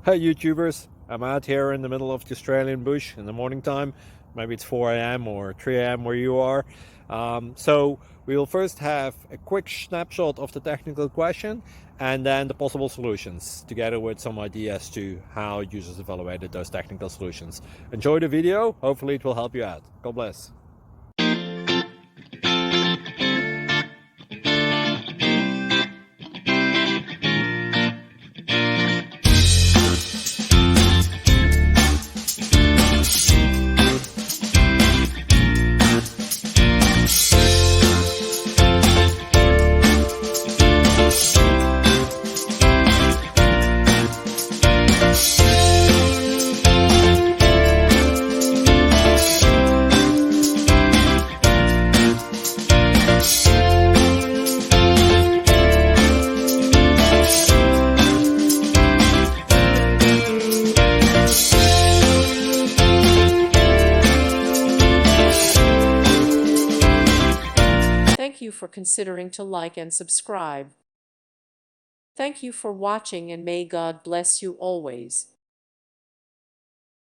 Hey YouTubers, I'm out here in the middle of the Australian bush in the morning time. Maybe it's 4 a.m. or 3 a.m. where you are. So we'll first have a quick snapshot of the technical question and then the possible solutions, together with some ideas to how users evaluated those technical solutions. Enjoy the video, hopefully it will help you out. God bless. Thank you for considering to like and subscribe. Thank you for watching and may God bless you always.